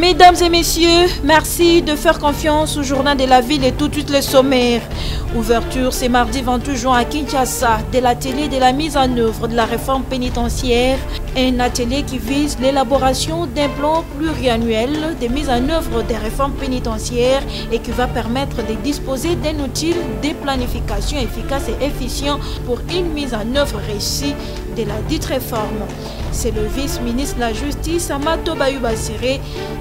Mesdames et messieurs, merci de faire confiance au journal de la ville et tout de suite le sommaire. Ouverture ce mardi 28 juin à Kinshasa de l'atelier de la mise en œuvre de la réforme pénitentiaire, un atelier qui vise l'élaboration d'un plan pluriannuel de mise en œuvre des réformes pénitentiaires et qui va permettre de disposer d'un outil de planification efficace et efficient pour une mise en œuvre réussie de la dite réforme. C'est le vice-ministre de la Justice, Amato Bayubasire,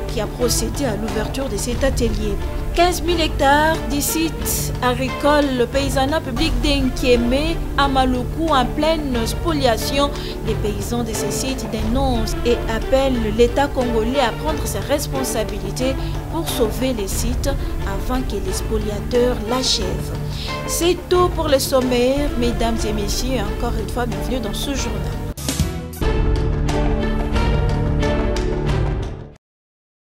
qui a procédé à l'ouverture de cet atelier. 15 000 hectares de sites agricoles paysanat public d'Enkieme à Maluku en pleine spoliation. Les paysans de ces sites dénoncent et appellent l'État congolais à prendre ses responsabilités pour sauver les sites avant que les spoliateurs l'achèvent. C'est tout pour le sommaire, mesdames et messieurs, encore une fois bienvenue dans ce journal.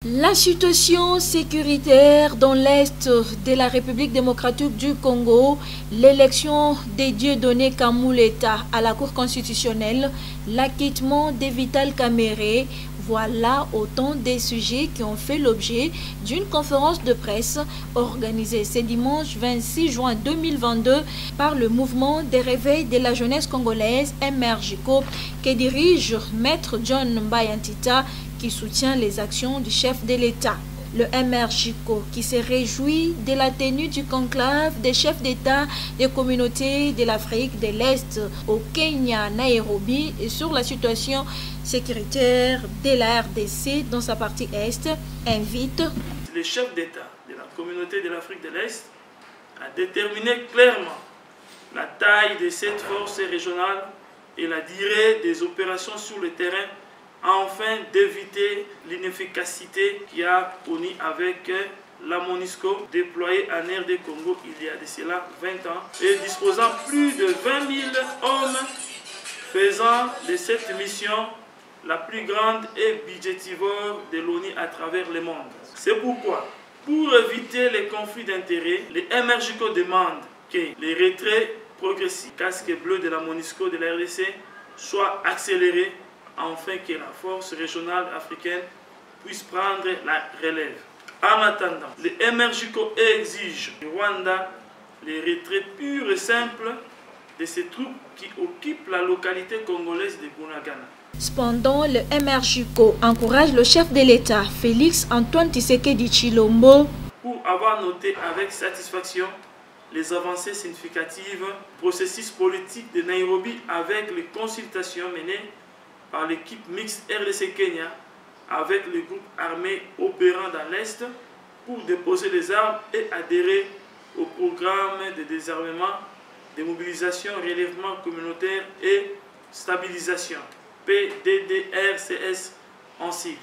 La situation sécuritaire dans l'est de la République démocratique du Congo, l'élection de Dieudonné Kamuleta à la Cour constitutionnelle, l'acquittement de Vital Kamerhe, voilà autant de sujets qui ont fait l'objet d'une conférence de presse organisée ce dimanche 26 juin 2022 par le mouvement des réveils de la jeunesse congolaise MRJCO que dirige Maître John Mbayantita, qui soutient les actions du chef de l'État. Le MRJCO qui se réjouit de la tenue du conclave des chefs d'État des communautés de l'Afrique de l'Est au Kenya, Nairobi, et sur la situation sécuritaire de la RDC dans sa partie Est, invite les chefs d'État de la communauté de l'Afrique de l'Est à déterminer clairement la taille de cette force régionale et la durée des opérations sur le terrain afin d'éviter l'inefficacité qui a connu avec la MONUSCO déployée en RD Congo il y a de cela 20 ans et disposant plus de 20 000 hommes, faisant de cette mission la plus grande et budgétivore de l'ONU à travers le monde. C'est pourquoi, pour éviter les conflits d'intérêts, les MRJCO demandent que les retraits progressifs casque bleu de la MONUSCO de la RDC soient accélérés afin que la force régionale africaine puisse prendre la relève. En attendant, les MRJCO exigent du Rwanda les retraits purs et simples de ces troupes qui occupent la localité congolaise de Bunagana. Cependant, le MRJCO encourage le chef de l'État, Félix Antoine Tshisekedi Tshilombo, pour avoir noté avec satisfaction les avancées significatives du processus politique de Nairobi avec les consultations menées par l'équipe mixte RDC-Kenya avec les groupes armés opérant dans l'Est pour déposer les armes et adhérer au programme de désarmement, de mobilisation, relèvement communautaire et stabilisation, PDDRCS en sigle,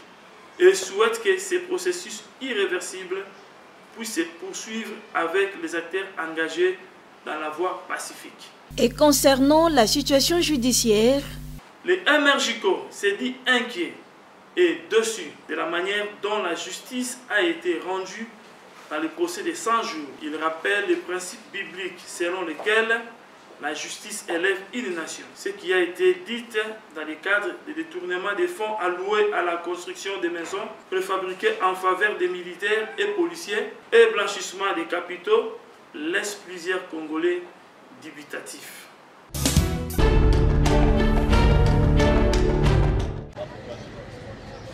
et souhaite que ces processus irréversibles puissent se poursuivre avec les acteurs engagés dans la voie pacifique. Et concernant la situation judiciaire, les MRJCO s'est dit inquiet et déçu de la manière dont la justice a été rendue dans le procès de 100 jours. Il rappelle les principes bibliques selon lesquels la justice élève une nation. Ce qui a été dit dans le cadre de détournement des fonds alloués à la construction des maisons préfabriquées en faveur des militaires et policiers et blanchissement des capitaux laisse plusieurs Congolais dubitatifs.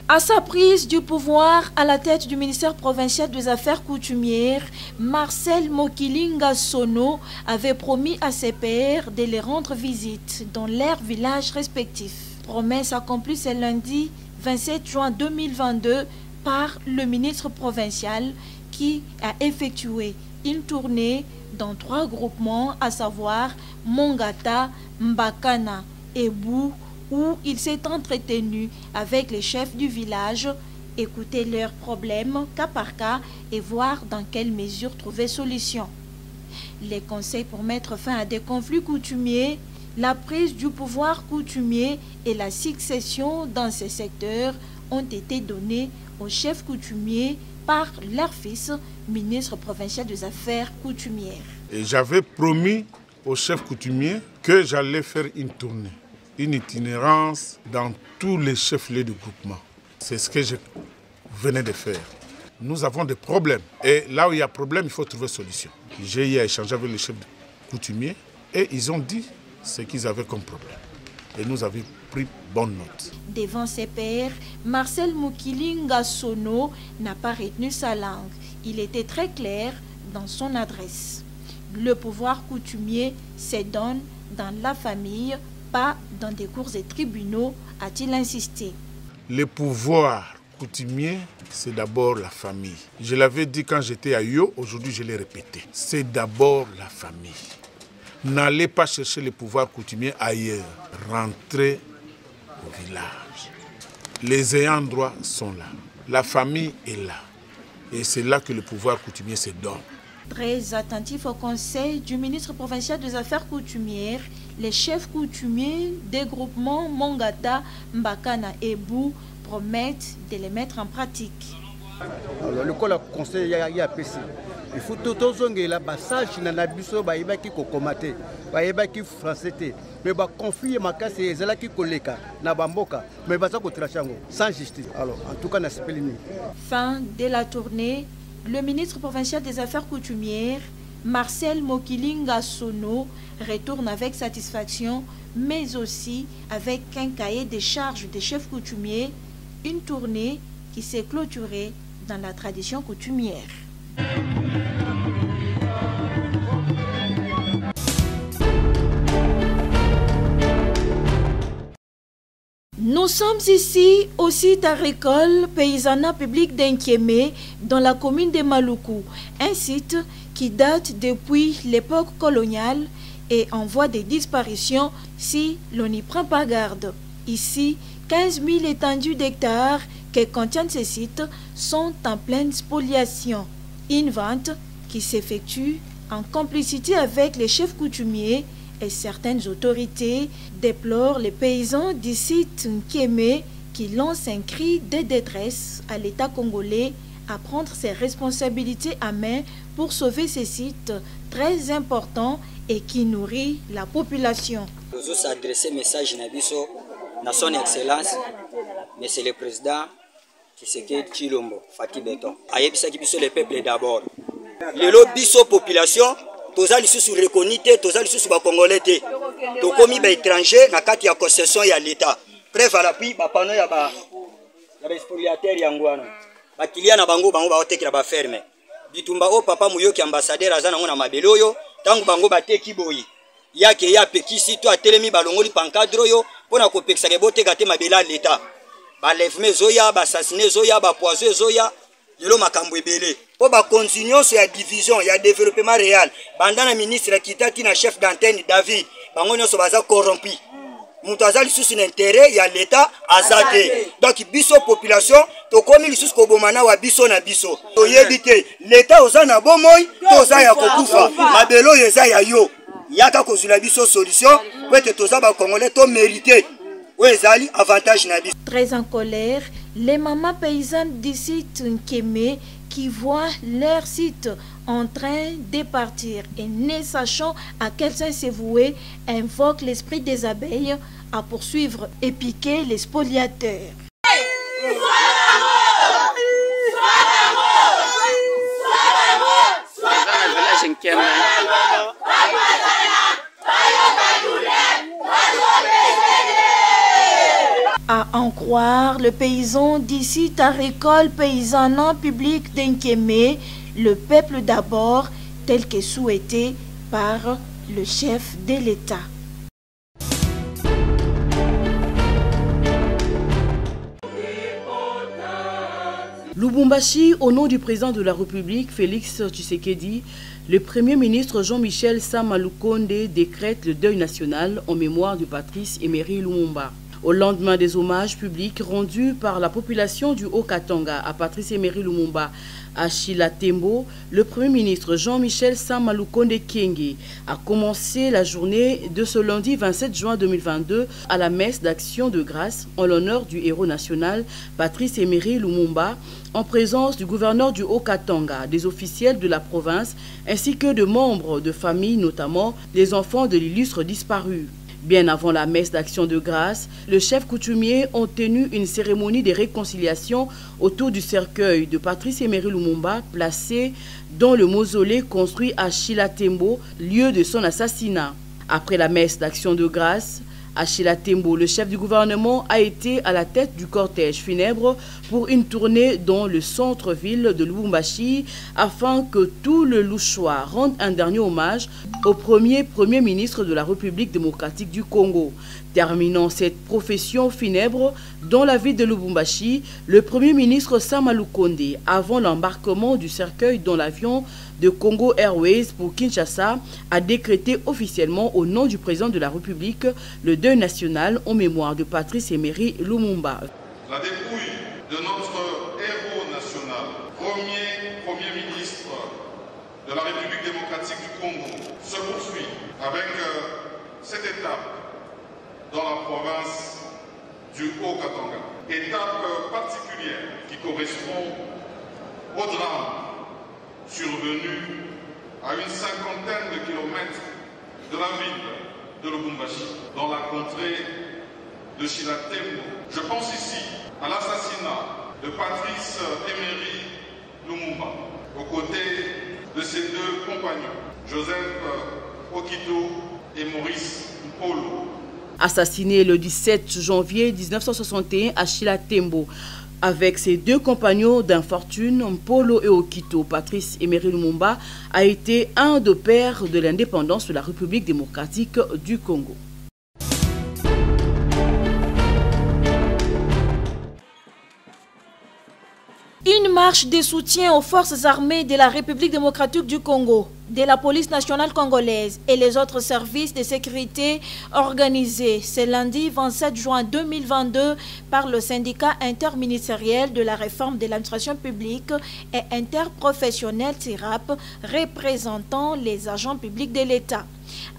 À sa prise du pouvoir à la tête du ministère provincial des Affaires coutumières, Marcel Mokilinga Sono avait promis à ses pairs de les rendre visite dans leurs villages respectifs. Promesse accomplie ce lundi 27 juin 2022 par le ministre provincial qui a effectué une tournée dans 3 groupements, à savoir Mongata, Mbakana et Bou, où il s'est entretenu avec les chefs du village, écouter leurs problèmes cas par cas et voir dans quelle mesure trouver solution. Les conseils pour mettre fin à des conflits coutumiers, la prise du pouvoir coutumier et la succession dans ces secteurs ont été donnés aux chefs coutumiers par leur fils, ministre provincial des Affaires coutumières. Et j'avais promis aux chefs coutumiers que j'allais faire une tournée, une itinérance dans tous les chefs-lieux de groupement. C'est ce que j'ai venez de faire. Nous avons des problèmes. Et là où il y a problème, il faut trouver solution. J'ai eu à échanger avec les chefs coutumiers et ils ont dit ce qu'ils avaient comme problème. Et nous avons pris bonne note. Devant ses pairs, Marcel Mokilinga Sono n'a pas retenu sa langue. Il était très clair dans son adresse. Le pouvoir coutumier se donne dans la famille, pas dans des cours et tribunaux, a-t-il insisté. Le pouvoir coutumier, c'est d'abord la famille. Je l'avais dit quand j'étais à Yo, aujourd'hui je l'ai répété. C'est d'abord la famille. N'allez pas chercher le pouvoir coutumier ailleurs. Rentrez au village. Les ayants droit sont là. La famille est là. Et c'est là que le pouvoir coutumier se donne. Très attentif au conseil du ministre provincial des Affaires coutumières, les chefs coutumiers des groupements Mongata, Mbakana et Bou promettent de les mettre en pratique. Alors, le conseil y a PC. Il faut tout le passage dans la biso ba ibaki kokomate ba ibaki français mais ba conflit makasi ezalaki koleka na bamboka mais ba ça ko trachango sans justice. Alors en tout cas na spelini. Fin de la tournée, le ministre provincial des Affaires coutumières Marcel Mokilinga Sono retourne avec satisfaction mais aussi avec un cahier des charges des chefs coutumiers, une tournée qui s'est clôturée dans la tradition coutumière. Nous sommes ici au site agricole paysanat public d'Inkémé dans la commune de Maluku, un site qui date depuis l'époque coloniale et en voie de disparition si l'on n'y prend pas garde. Ici, 15 000 étendues d'hectares que contiennent ces sites sont en pleine spoliation. Une vente qui s'effectue en complicité avec les chefs coutumiers et certaines autorités, déplorent les paysans du site Nkémé qui lancent un cri de détresse à l'État congolais à prendre ses responsabilités à main pour sauver ces sites très importants et qui nourrit la population. Nous avons adressé un message à son Excellence, Monsieur le Président Tshisekedi Tshilombo Fati Beton. Ayebisaki biso le peuple d'abord. Lelo biso population, toza lisusu reconnu te, toza lisusu ba congolais te. Tokomi ba étranger na kati ya concession ya l'État. Preuve à l'appui ba pano ya ba spoliateur ya ngwana. Ba client na bango ba otekela ba ferme. Bitumba o papa muyoki ambassadeur azana ngona mabele oyo, tangu bango ba teki boyi. Yake ya pekisi to atelemi balongoli pancadre yo pona ko pekisa ke boteka te mabela l'État. Ba lèvement zoya, ba assassiner zoya, ba poison zoya, yelo makambo ebele. Po ba continuer sur la division, il y a développement réel. Bandana ministre kitati na chef d'antenne David, bango nyonso baza corrompu. Mutu azali susu n'intérêt ya l'État azate. Donc biso population to komi lisusu ko bomana wa biso na biso. To yebite l'État oza na bomoy, to oza ya kokufa. Mabelo yeza ya yo. Yaka kozula biso solution, peut-être toza ba congolais to mériter. Très en colère, les mamans paysannes du site Nkémé qui voient leur site en train de partir et ne sachant à quel sens se vouer, invoquent l'esprit des abeilles à poursuivre et piquer les spoliateurs. À en croire le paysan d'ici agricole paysanat public d'Inkémé, le peuple d'abord, tel que souhaité par le chef de l'État. Lubumbashi, au nom du président de la République, Félix Tshisekedi, le Premier ministre Jean-Michel Sama Lukonde décrète le deuil national en mémoire de Patrice Emery Lumumba. Au lendemain des hommages publics rendus par la population du Haut-Katanga à Patrice Emery Lumumba à Chilatembo, le Premier ministre Jean-Michel Sama Lukonde Kyenge a commencé la journée de ce lundi 27 juin 2022 à la messe d'action de grâce en l'honneur du héros national Patrice Emery Lumumba en présence du gouverneur du Haut-Katanga, des officiels de la province ainsi que de membres de famille, notamment les enfants de l'illustre disparu. Bien avant la messe d'action de grâce, les chefs coutumiers ont tenu une cérémonie de réconciliation autour du cercueil de Patrice Emery Lumumba, placé dans le mausolée construit à Chilatembo, lieu de son assassinat. Après la messe d'action de grâce, à Chilatembo, le chef du gouvernement a été à la tête du cortège funèbre pour une tournée dans le centre-ville de Lubumbashi afin que tout le Louchois rende un dernier hommage au premier ministre de la République démocratique du Congo. Terminant cette profession funèbre dans la ville de Lubumbashi, le Premier ministre Sama Lukonde, avant l'embarquement du cercueil dans l'avion de Congo Airways pour Kinshasa, a décrété officiellement au nom du président de la République le deuil national en mémoire de Patrice Emery Lumumba. La dépouille de notre héros national, premier ministre de la République démocratique du Congo, se poursuit avec cette étape dans la province du Haut-Katanga. Étape particulière qui correspond au drame survenu à une cinquantaine de kilomètres de la ville de Lubumbashi, dans la contrée de Chilatembo. Je pense ici à l'assassinat de Patrice Emery Lumumba, aux côtés de ses deux compagnons, Joseph Okito et Maurice Mpolo. Assassiné le 17 janvier 1961 à Chilatembo, avec ses deux compagnons d'infortune, Mpolo et Okito, Patrice Emery Lumumba a été un des pères de l'indépendance de la République démocratique du Congo. Une marche de soutien aux forces armées de la République démocratique du Congo, de la police nationale congolaise et les autres services de sécurité organisée ce lundi 27 juin 2022 par le syndicat interministériel de la réforme de l'administration publique et interprofessionnelle SIRAP représentant les agents publics de l'État.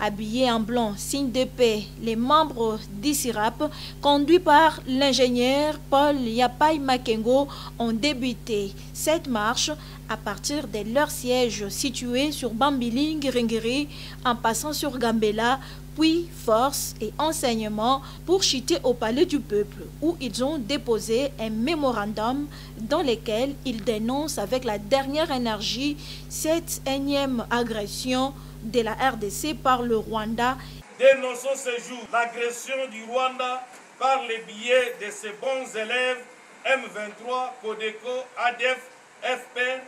Habillés en blanc, signe de paix, les membres d'ICIRAP, conduits par l'ingénieur Paul Yapai Makengo, ont débuté cette marche à partir de leur siège situé sur Bambiling-Ringiri, en passant sur Gambela, puis Force et Enseignement pour chuter au Palais du Peuple, où ils ont déposé un mémorandum dans lequel ils dénoncent avec la dernière énergie cette énième agression de la RDC par le Rwanda. Dénonçons ce jour l'agression du Rwanda par les biais de ses bons élèves M23, Codeco, ADF, FPR,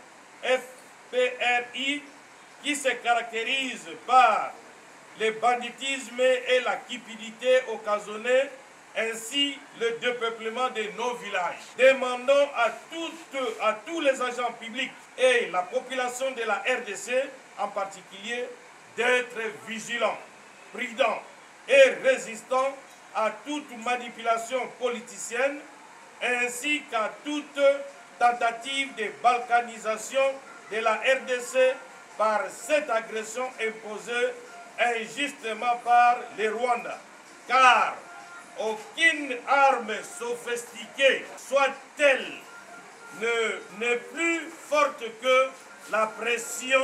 FPRI, qui se caractérisent par le banditisme et la cupidité occasionnée, ainsi le dépeuplement de nos villages. Demandons à tous les agents publics et la population de la RDC en particulier d'être vigilants, prudents et résistants à toute manipulation politicienne ainsi qu'à toute tentative de balkanisation de la RDC par cette agression imposée injustement par les Rwandais. Car aucune arme sophistiquée soit-elle n'est plus forte que la pression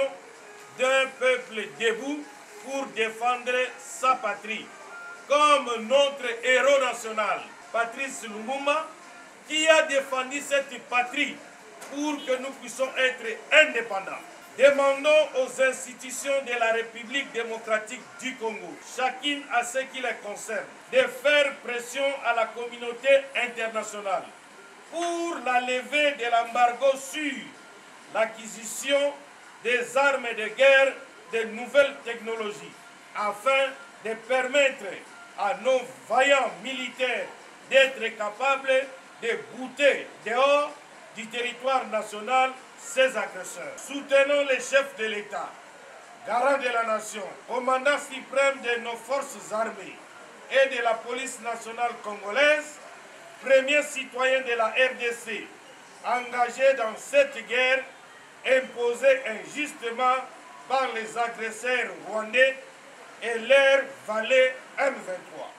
d'un peuple debout pour défendre sa patrie. Comme notre héros national, Patrice Lumumba, qui a défendu cette patrie pour que nous puissions être indépendants. Demandons aux institutions de la République démocratique du Congo, chacune à ce qui les concerne, de faire pression à la communauté internationale pour la levée de l'embargo sur l'acquisition des armes de guerre de nouvelles technologies, afin de permettre à nos vaillants militaires d'être capables de bouter dehors du territoire national ces agresseurs. Soutenons les chefs de l'État, garant de la nation, commandant suprême de nos forces armées et de la police nationale congolaise, premiers citoyens de la RDC, engagés dans cette guerre imposée injustement par les agresseurs rwandais et leurs valets M23.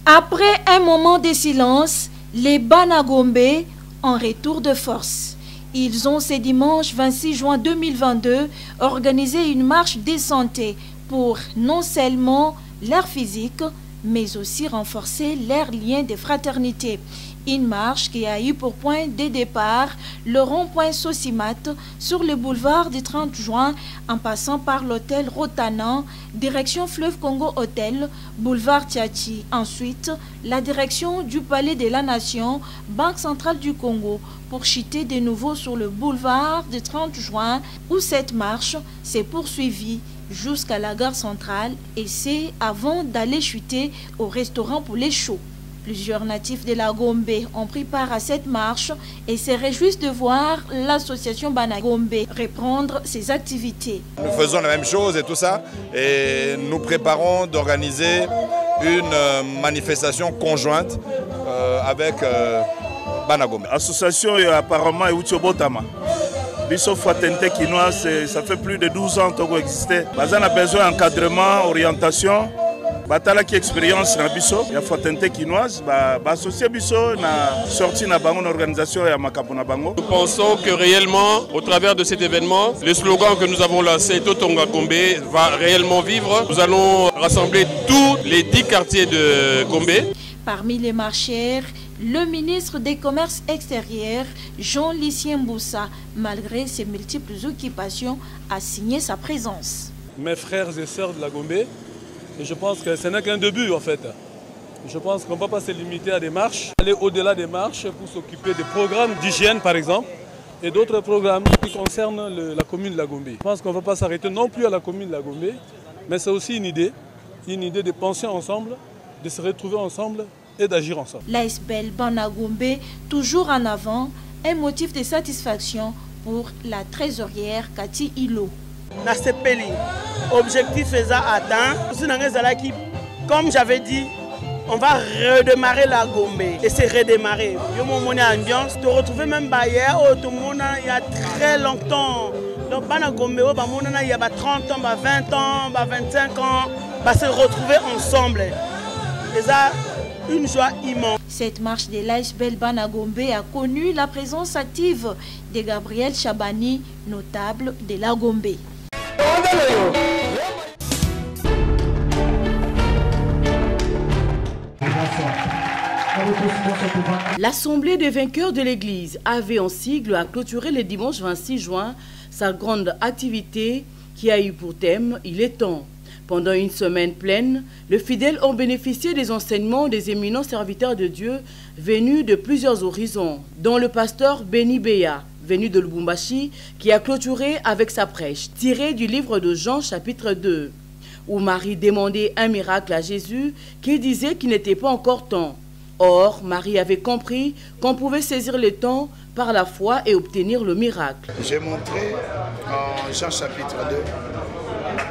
Après un moment de silence, les Banagombe, en retour de force. Ils ont ce dimanche 26 juin 2022 organisé une marche des santé pour non seulement leur physique, mais aussi renforcer leurs liens de fraternité. Une marche qui a eu pour point de départ le rond-point Sosimat sur le boulevard du 30 juin en passant par l'hôtel Rotanan, direction Fleuve Congo Hôtel, boulevard Tiachi. Ensuite, la direction du Palais de la Nation, Banque Centrale du Congo, pour chuter de nouveau sur le boulevard du 30 juin où cette marche s'est poursuivie jusqu'à la gare centrale et c'est avant d'aller chuter au restaurant Poulet Chaud. Plusieurs natifs de la Gombe ont pris part à cette marche et se réjouissent de voir l'association Banagombe reprendre ses activités. Nous faisons la même chose et tout ça et nous préparons d'organiser une manifestation conjointe avec Banagombe. L'association est apparemment Eutchobotama. Biso Fraternité Quinoise, ça fait plus de 12 ans qu'on existe. On a besoin d'encadrement, orientation. Batala qui expérience na biso ya Fraternité Quinoise associé biso na sorti na bango organisation ya makapo na bango. Nous pensons que réellement au travers de cet événement, le slogan que nous avons lancé Totonga Gombe va réellement vivre. Nous allons rassembler tous les 10 quartiers de Gombe. Parmi les marcheurs, le ministre des Commerces extérieurs, Jean-Lucien Mboussa, malgré ses multiples occupations, a signé sa présence. Mes frères et sœurs de la Gombe, et je pense que ce n'est qu'un début en fait. Je pense qu'on ne va pas se limiter à des marches, aller au-delà des marches pour s'occuper des programmes d'hygiène par exemple et d'autres programmes qui concernent la commune de la Gombe. Je pense qu'on ne va pas s'arrêter non plus à la commune de la Gombe, mais c'est aussi une idée de penser ensemble, de se retrouver ensemble et d'agir ensemble. L'ASBL Banagombe, toujours en avant, un motif de satisfaction pour la trésorière Cathy Hilo. Objectif est atteint. Comme j'avais dit, on va redémarrer la Gombe et c'est redémarrer. Ambiance, te retrouver même Bayer, il y a très longtemps. Donc Banagombe, il y a 30 ans, 20 ans, 25 ans, se retrouver ensemble. Et ça, une joie immense. Cette marche de l'ASBL Banagombe a connu la présence active de Gabriel Chabani, notable de la Gombe. L'Assemblée des vainqueurs de l'Église avait en sigle à clôturer le dimanche 26 juin sa grande activité qui a eu pour thème « Il est temps ». Pendant une semaine pleine, les fidèles ont bénéficié des enseignements des éminents serviteurs de Dieu venus de plusieurs horizons, dont le pasteur Béni Béa, venu de Lubumbashi, qui a clôturé avec sa prêche, tirée du livre de Jean chapitre 2, où Marie demandait un miracle à Jésus qui disait qu'il n'était pas encore temps. Or, Marie avait compris qu'on pouvait saisir le temps par la foi et obtenir le miracle. J'ai montré en Jean chapitre 2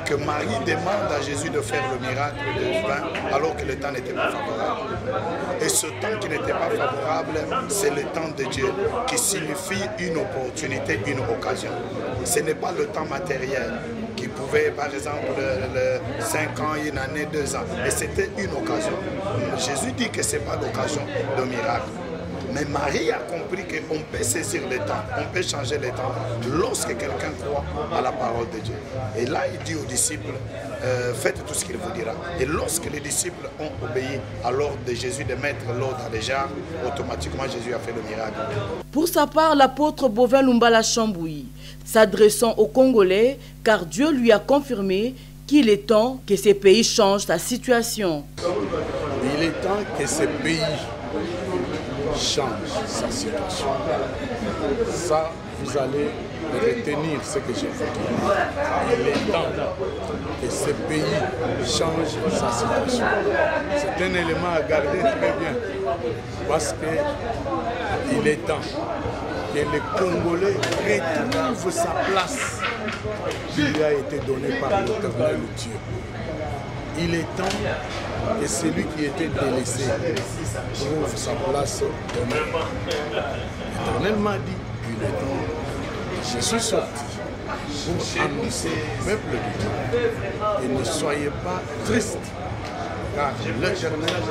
que Marie demande à Jésus de faire le miracle de vin alors que le temps n'était pas favorable. Et ce temps qui n'était pas favorable, c'est le temps de Dieu qui signifie une opportunité, une occasion. Ce n'est pas le temps matériel qui pouvait, par exemple, 5 ans, une année, 2 ans. Et c'était une occasion. Jésus dit que ce n'est pas l'occasion de miracle. Mais Marie a compris qu'on peut saisir le temps, on peut changer le temps lorsque quelqu'un croit à la parole de Dieu. Et là, il dit aux disciples, faites tout ce qu'il vous dira. Et lorsque les disciples ont obéi à l'ordre de Jésus de mettre l'eau dans les jarres, automatiquement Jésus a fait le miracle. Pour sa part, l'apôtre Bovin Lumbala Chambouyi, s'adressant aux Congolais, car Dieu lui a confirmé qu'il est temps que ces pays changent sa situation. Il est temps que ces pays change sa situation. Ça, vous allez retenir ce que je vous dis. Il est temps que ce pays change sa situation. C'est un élément à garder très bien parce qu'il est temps que les Congolais retrouvent sa place qui lui a été donnée par l'Éternel Dieu. Il est temps que celui qui était délaissé trouve sa place donnée. L'Éternel m'a dit, il est temps. Je suis sorti pour annoncer au peuple de Dieu. Et ne soyez pas tristes, car l'Éternel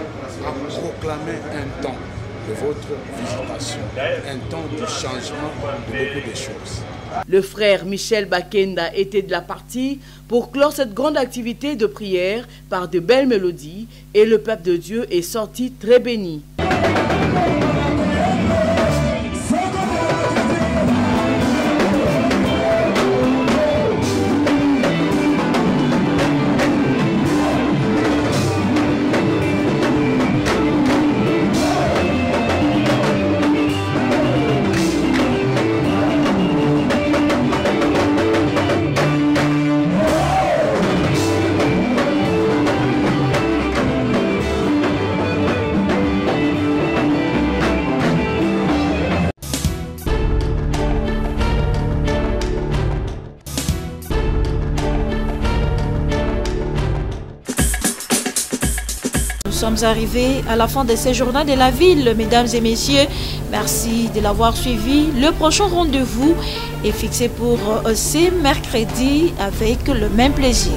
a proclamé un temps. de votre visitation. Un temps de changement de beaucoup de choses. Le frère Michel Bakenda était de la partie pour clore cette grande activité de prière par de belles mélodies et le peuple de Dieu est sorti très béni. Nous sommes arrivés à la fin de ce journal de la ville, mesdames et messieurs. Merci de l'avoir suivi. Le prochain rendez-vous est fixé pour ce mercredi avec le même plaisir.